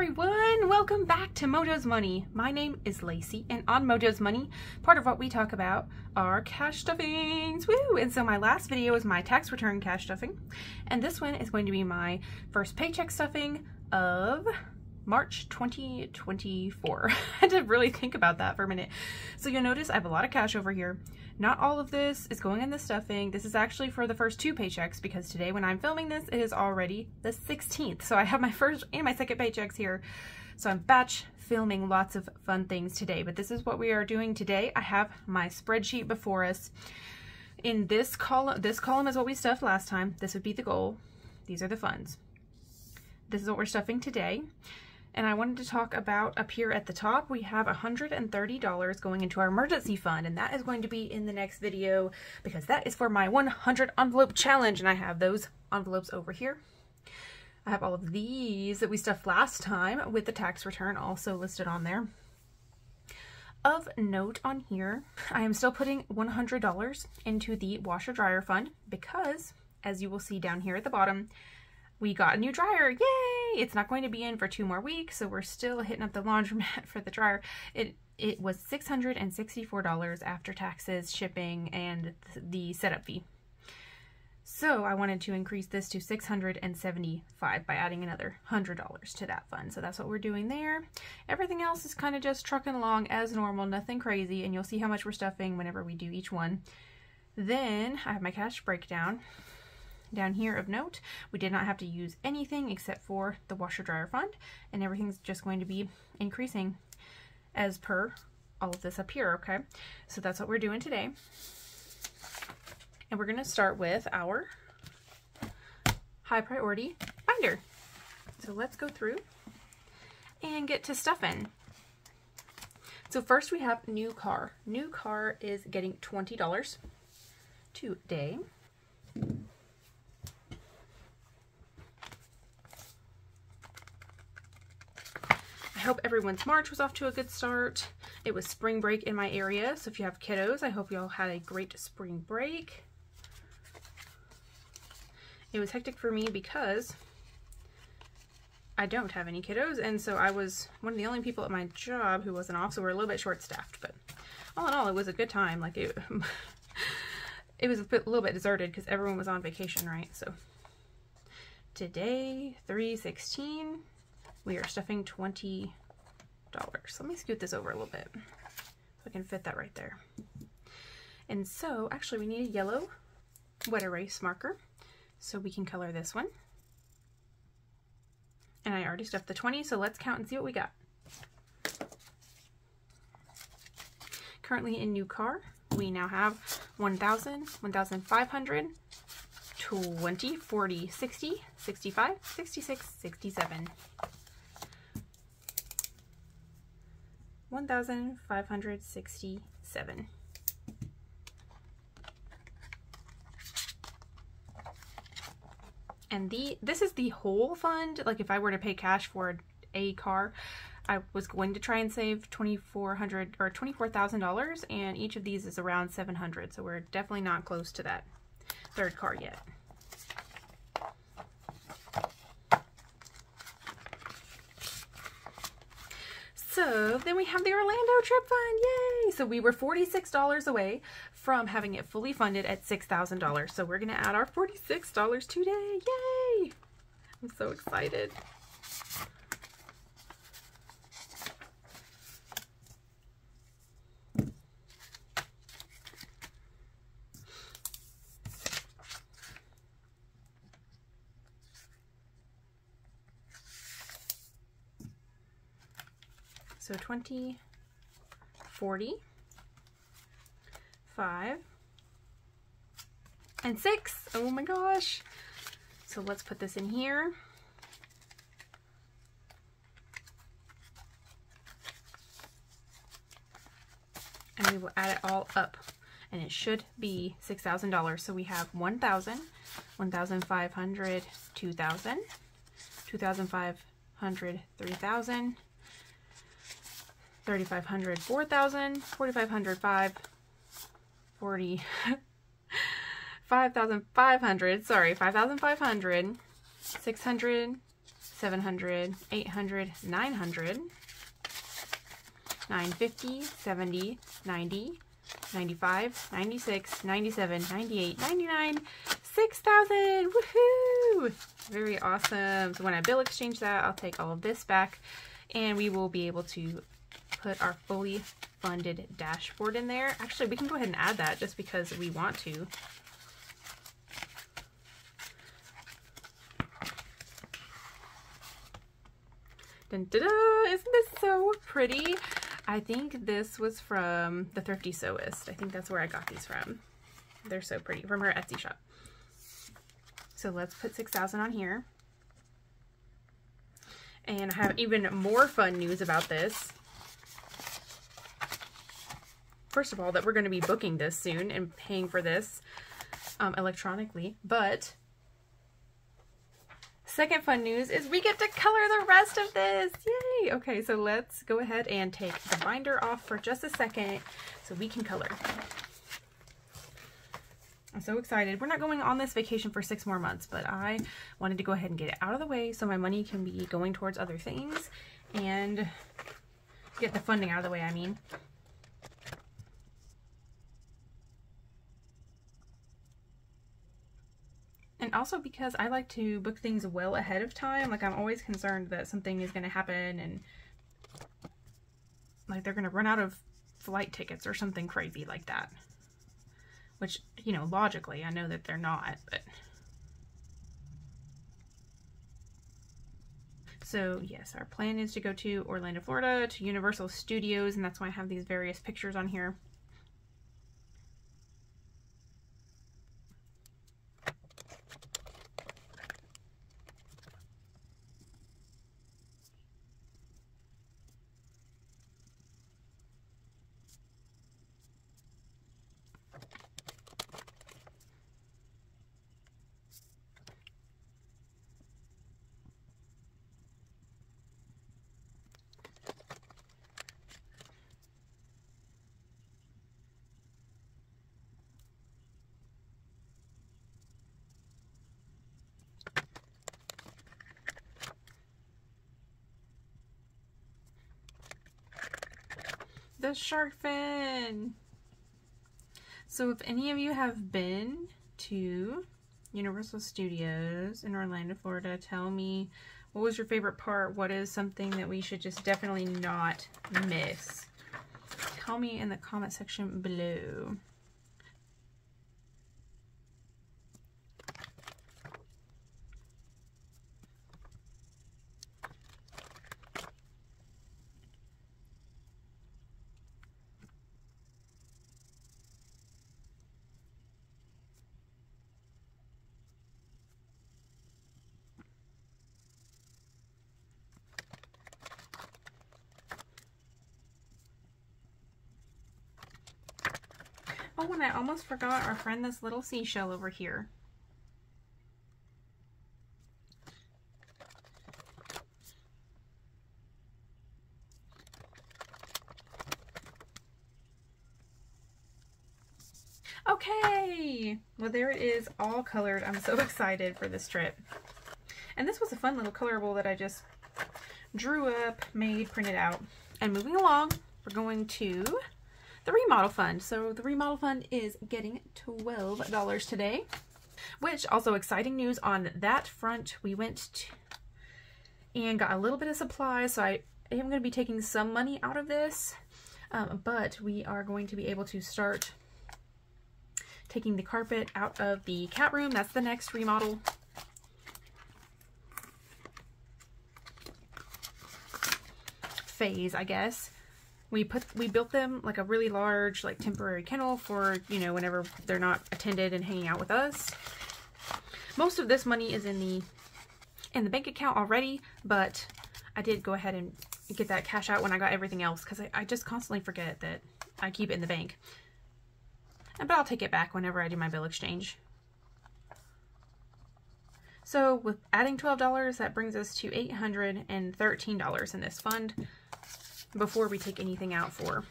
everyone, welcome back to Mojo's Money. My name is Lacey, and on Mojo's Money, part of what we talk about are cash stuffings. Woo! And so my last video was my tax return cash stuffing, and this one is going to be my first paycheck stuffing of March 2024. I had to really think about that for a minute. So you'll notice I have a lot of cash over here. Not all of this is going in the stuffing. This is actually for the first two paychecks because today when I'm filming this, it is already the 16th. So I have my first and my second paychecks here. So I'm batch filming lots of fun things today, but this is what we are doing today. I have my spreadsheet before us. In this column is what we stuffed last time. This would be the goal. These are the funds. This is what we're stuffing today. And I wanted to talk about up here at the top, we have $130 going into our emergency fund, and that is going to be in the next video because that is for my 100 envelope challenge, and I have those envelopes over here. I have all of these that we stuffed last time with the tax return also listed on there. Of note on here, I am still putting $100 into the washer dryer fund because, as you will see down here at the bottom, we got a new dryer. Yay! It's not going to be in for 2 more weeks, so we're still hitting up the laundromat for the dryer. It was $664 after taxes, shipping, and the setup fee. So I wanted to increase this to $675 by adding another $100 to that fund. So that's what we're doing there. Everything else is kind of just trucking along as normal, nothing crazy, and you'll see how much we're stuffing whenever we do each one. Then I have my cash breakdown. Down here of note, we did not have to use anything except for the washer dryer fund, and everything's just going to be increasing as per all of this up here, okay? So that's what we're doing today. And we're going to start with our high priority binder. So let's go through and get to stuffing. So first we have new car. New car is getting $20 today. I hope everyone's March was off to a good start. It was spring break in my area, so if you have kiddos, I hope you all had a great spring break. It was hectic for me because I don't have any kiddos, and so I was one of the only people at my job who wasn't off, so we're a little bit short-staffed, but all in all, it was a good time. Like it was a little bit deserted because everyone was on vacation, right? So today, 3/16, we are stuffing $20. Let me scoot this over a little bit so I can fit that right there. And so, actually, we need a yellow wet erase marker so we can color this one. And I already stuffed the 20, so let's count and see what we got. Currently in new car, we now have 1,000, 1,500, 20, 40, 60, 65, 66, 67. 1,567. And this is the whole fund. Like if I were to pay cash for a car, I was going to try and save $2,400 or $24,000, and each of these is around $700. So we're definitely not close to that third car yet. So then we have the Orlando trip fund, yay! So we were $46 away from having it fully funded at $6,000. So we're gonna add our $46 today, yay! I'm so excited. So 20, 40, 5, and 6. Oh my gosh. So let's put this in here. And we will add it all up. And it should be $6,000. So we have 1,000, 1,500, 2,000, 2,500, 3,000, 3,500, 4,000, 4,500, 40, 5,500, sorry, 5,500, 600, 700, 800, 900, 950, 70, 90, 95, 96, 97, 98, 99, 6,000. Woohoo! Very awesome. So when I bill exchange that, I'll take all of this back and we will be able to put our fully funded dashboard in there. Actually, we can go ahead and add that just because we want to. Dun, da, da. Isn't this so pretty? I think this was from the Thrifty Sewist. I think that's where I got these from. They're so pretty, from her Etsy shop. So let's put 6,000 on here. And I have even more fun news about this. First of all, that we're going to be booking this soon and paying for this electronically. But second fun news is we get to color the rest of this. Yay! Okay, so let's go ahead and take the binder off for just a second so we can color. I'm so excited. We're not going on this vacation for 6 more months, but I wanted to go ahead and get it out of the way so my money can be going towards other things and get the funding out of the way, I mean. And also because I like to book things well ahead of time. Like, I'm always concerned that something is going to happen and like they're going to run out of flight tickets or something crazy like that. Which, you know, logically, I know that they're not, but. So yes, our plan is to go to Orlando, Florida, to Universal Studios, and that's why I have these various pictures on here. The shark fin! So if any of you have been to Universal Studios in Orlando, Florida, tell me what was your favorite part? What is something that we should just definitely not miss? Tell me in the comment section below. Oh, and I almost forgot our friend, this little seashell over here. Okay, well there it is, all colored. I'm so excited for this trip. And this was a fun little colorable that I just drew up, made, printed out. And moving along, we're going to the remodel fund. So the remodel fund is getting $12 today, which also exciting news on that front. We went and got a little bit of supplies, so I am going to be taking some money out of this, but we are going to be able to start taking the carpet out of the cat room. That's the next remodel. Phase, I guess. We built them like a really large, like, temporary kennel for, you know, whenever they're not attended and hanging out with us. Most of this money is in the bank account already, but I did go ahead and get that cash out when I got everything else, because I just constantly forget that I keep it in the bank. But I'll take it back whenever I do my bill exchange. So with adding $12, that brings us to $813 in this fund before we take anything out for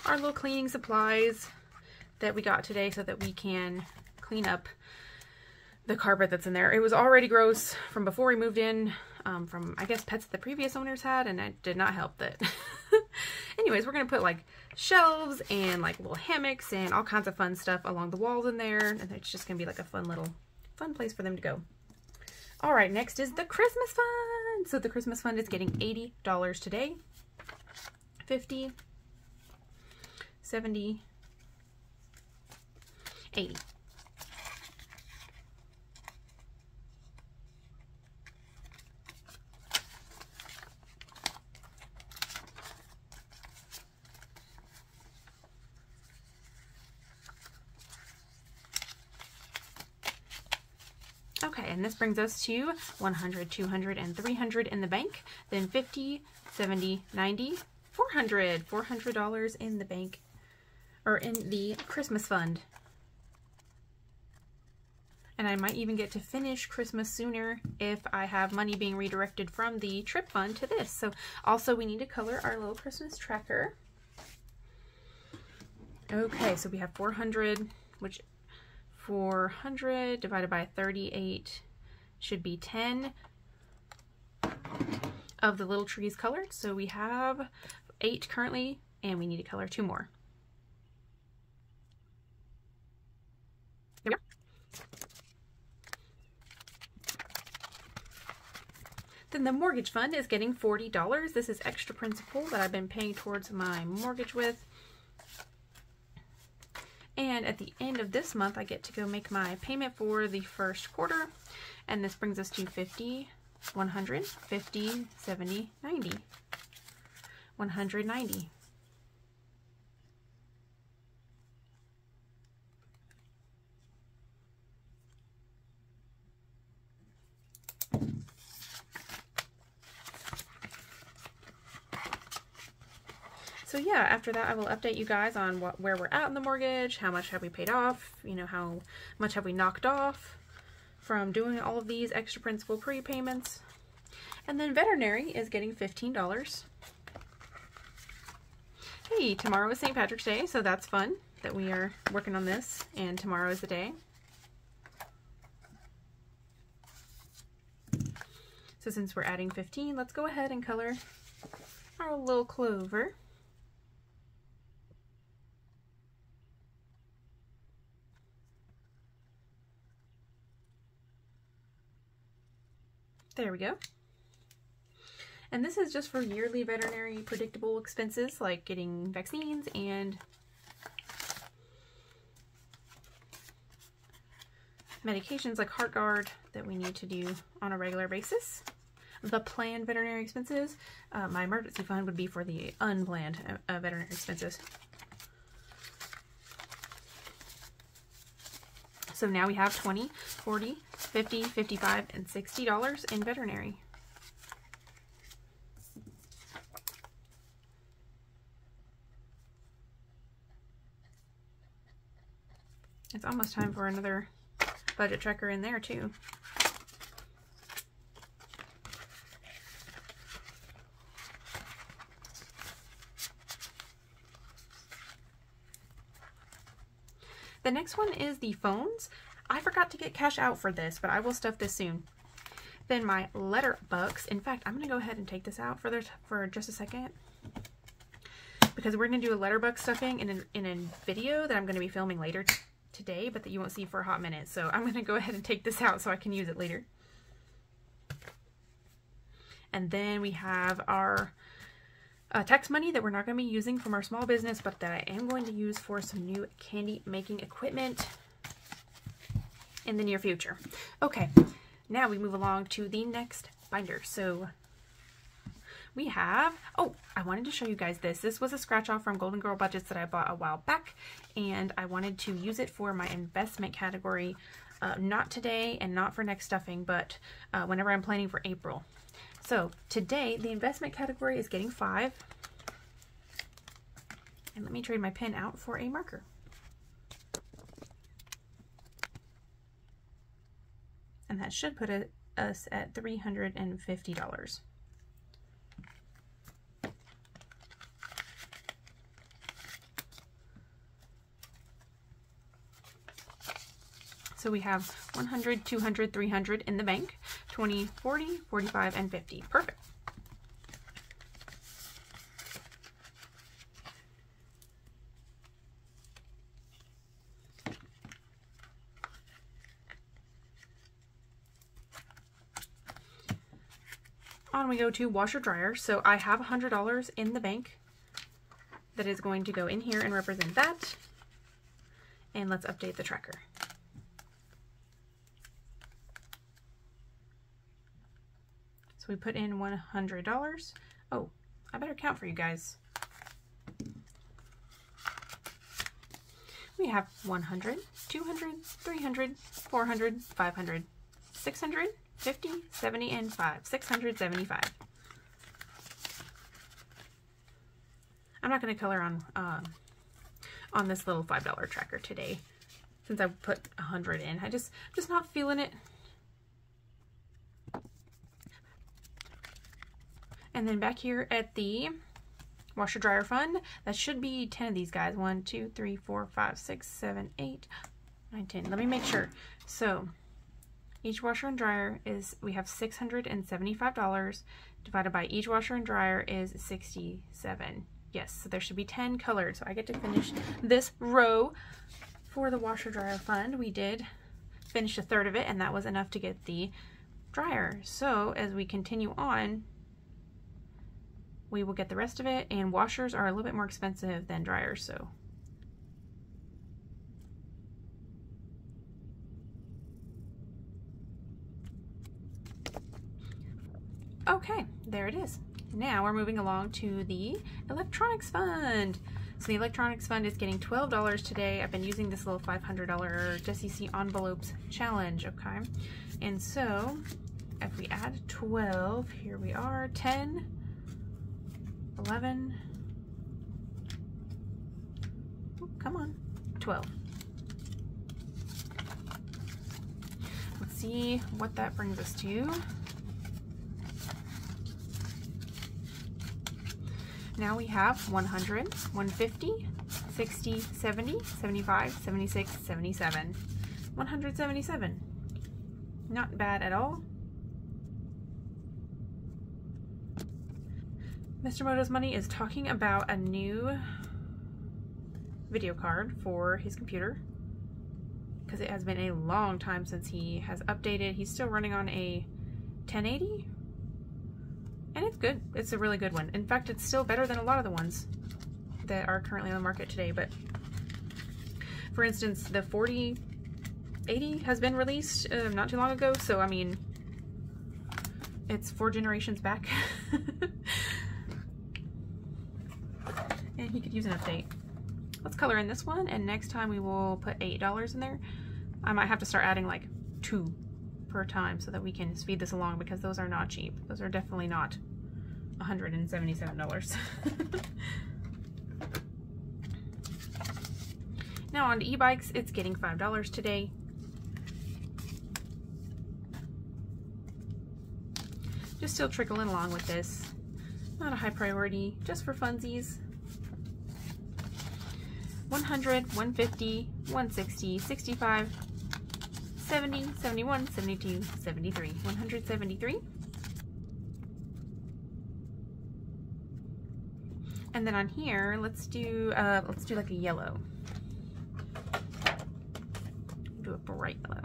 our little cleaning supplies that we got today, so that we can clean up the carpet that's in there. It was already gross from before we moved in, from, I guess, pets the previous owners had, and it did not help that. Anyways, we're going to put like shelves and like little hammocks and all kinds of fun stuff along the walls in there, and it's just going to be like a fun place for them to go. All right, next is the Christmas fund. So the Christmas fund is getting $80 today. 50, 70, 80. Okay, and this brings us to 100, 200, and 300 in the bank. Then 50, 70, 90, 400. $400 in the bank, or in the Christmas fund. And I might even get to finish Christmas sooner if I have money being redirected from the trip fund to this. So also we need to color our little Christmas tracker. Okay, so we have 400, which 400 divided by 38 should be 10 of the little trees colored. So we have 8 currently, and we need to color 2 more. There we go. Then the mortgage fund is getting $40. This is extra principal that I've been paying towards my mortgage with. And at the end of this month, I get to go make my payment for the first quarter. And this brings us to 50, 100, 50, 70, 90, 190. So yeah, after that I will update you guys on where we're at in the mortgage, how much have we paid off, you know, how much have we knocked off from doing all of these extra principal prepayments. And then veterinary is getting $15. Hey, tomorrow is St. Patrick's Day, so that's fun that we are working on this, and tomorrow is the day. So since we're adding 15, let's go ahead and color our little clover. There we go. And this is just for yearly veterinary predictable expenses like getting vaccines and medications like HeartGuard that we need to do on a regular basis. The planned veterinary expenses, my emergency fund would be for the unplanned veterinary expenses. So now we have 20, 40, 50, 55, and $60 in veterinary. It's almost time for another budget tracker in there too. The next one is the phones. I forgot to get cash out for this, but I will stuff this soon. Then my letter bucks. In fact, I'm going to go ahead and take this out for just a second, because we're going to do a letter buck stuffing in a video that I'm going to be filming later today, but that you won't see for a hot minute. So I'm going to go ahead and take this out so I can use it later. And then we have our tax money that we're not going to be using from our small business, but that I am going to use for some new candy making equipment in the near future. Okay, now we move along to the next binder. So we have, oh, I wanted to show you guys this. This was a scratch off from Golden Girl Budgets that I bought a while back, and I wanted to use it for my investment category, not today and not for next stuffing, but whenever I'm planning for April. So today, the investment category is getting 5. And let me trade my pen out for a marker. And that should put us at $350. So So we have 100, 200, 300 in the bank, 20, 40, 45, and 50. Perfect. On we go to washer dryer. So I have $100 in the bank that is going to go in here and represent that. And let's update the tracker. So we put in $100. Oh, I better count for you guys. We have 100, 200, 300, 400, 500, 600, 50, 70, and 5. 675. I'm not going to color on this little $5 tracker today, since I put 100 in. I'm just not feeling it. And then back here at the washer dryer fund, that should be 10 of these guys. 1, 2, 3, 4, 5, 6, 7, 8, 9, 10. Let me make sure. So each washer and dryer is, we have $675 divided by each washer and dryer is 67. Yes, so there should be 10 colored. So I get to finish this row for the washer dryer fund. We did finish a third of it, and that was enough to get the dryer. So as we continue on, we will get the rest of it, and washers are a little bit more expensive than dryers, so. Okay, there it is. Now we're moving along to the electronics fund. So the electronics fund is getting $12 today. I've been using this little $500 Jessie C envelopes challenge, okay? And so if we add 12, here we are, 10, 11, oh, come on, 12. Let's see what that brings us to. Now we have 100, 150, 60, 70, 75, 76, 77. 177. Not bad at all. Mr. Mojo's Money is talking about a new video card for his computer because it has been a long time since he has updated. He's still running on a 1080. And it's good. It's a really good one. In fact, it's still better than a lot of the ones that are currently on the market today. But for instance, the 4080 has been released not too long ago. So, I mean, it's 4 generations back. And he could use an update. Let's color in this one. And next time we will put $8 in there. I might have to start adding like 2 per time so that we can speed this along, because those are not cheap. Those are definitely not $177. Now on to e-bikes, it's getting $5 today. Just still trickling along with this. Not a high priority, just for funsies. 100, 150, 160, 65, 70, 71, 72, 73, 173. And then on here, let's do like a yellow. Do a bright yellow.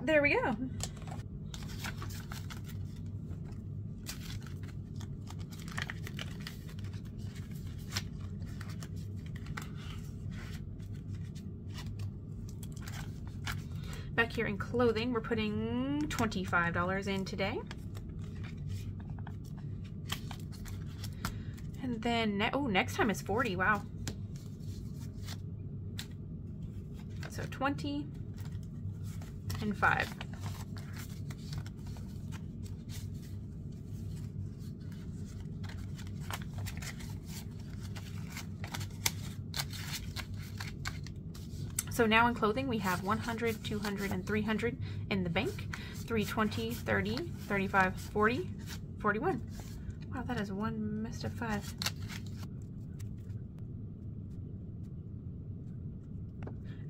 There we go. Back here in clothing, we're putting $25 in today. And then, oh, next time is 40, wow. So 20 and 5. So now in clothing, we have 100, 200, and 300 in the bank. 320, 30, 35, 40, 41. Wow, that is one messed up 5.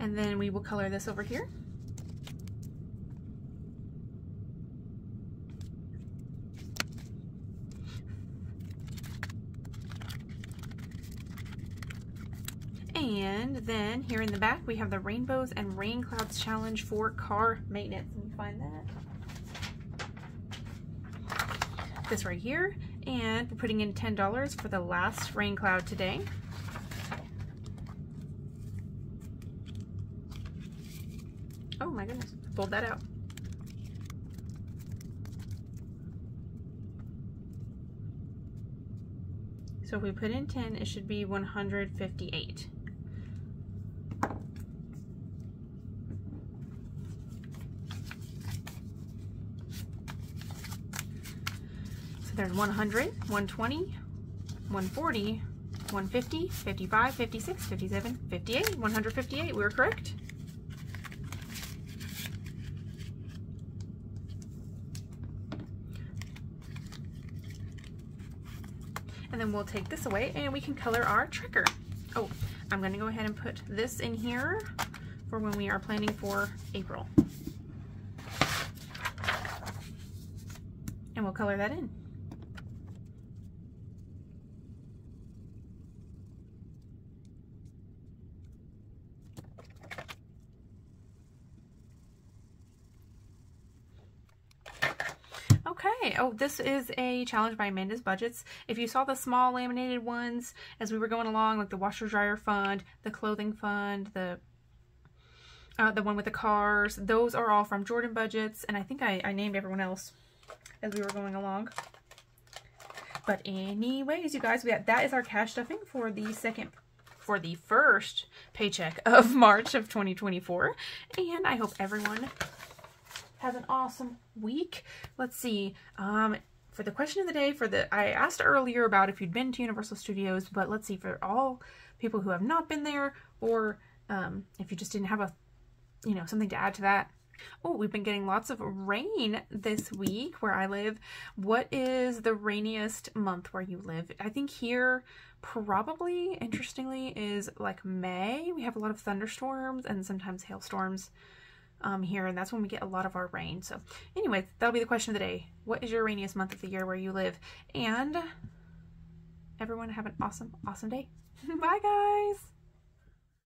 And then we will color this over here. And then here in the back, we have the Rainbows and Rain Clouds Challenge for car maintenance. Let me find that. This right here. And we're putting in $10 for the last rain cloud today. Oh my goodness, pulled that out. So if we put in 10, it should be 158. There's 100, 120, 140, 150, 55, 56, 57, 58, 158. We were correct. And then we'll take this away and we can color our trigger. Oh, I'm going to go ahead and put this in here for when we are planning for April. And we'll color that in. Okay, oh, this is a challenge by Amanda's Budgets. If you saw the small laminated ones as we were going along, like the washer dryer fund, the clothing fund, the one with the cars, those are all from Jordan Budgets, and I think I named everyone else as we were going along. But anyways, you guys, that is our cash stuffing for the first paycheck of March of 2024, and I hope everyone has an awesome week. Let's see, for the question of the day, I asked earlier about if you'd been to Universal Studios, but let's see, for all people who have not been there, or if you just didn't have something to add to that. Oh, we've been getting lots of rain this week where I live. What is the rainiest month where you live? I think here, probably, interestingly, is like May. We have a lot of thunderstorms and sometimes hailstorms here, and that's when we get a lot of our rain. So anyway, that'll be the question of the day. What is your rainiest month of the year where you live? And everyone have an awesome day. Bye guys.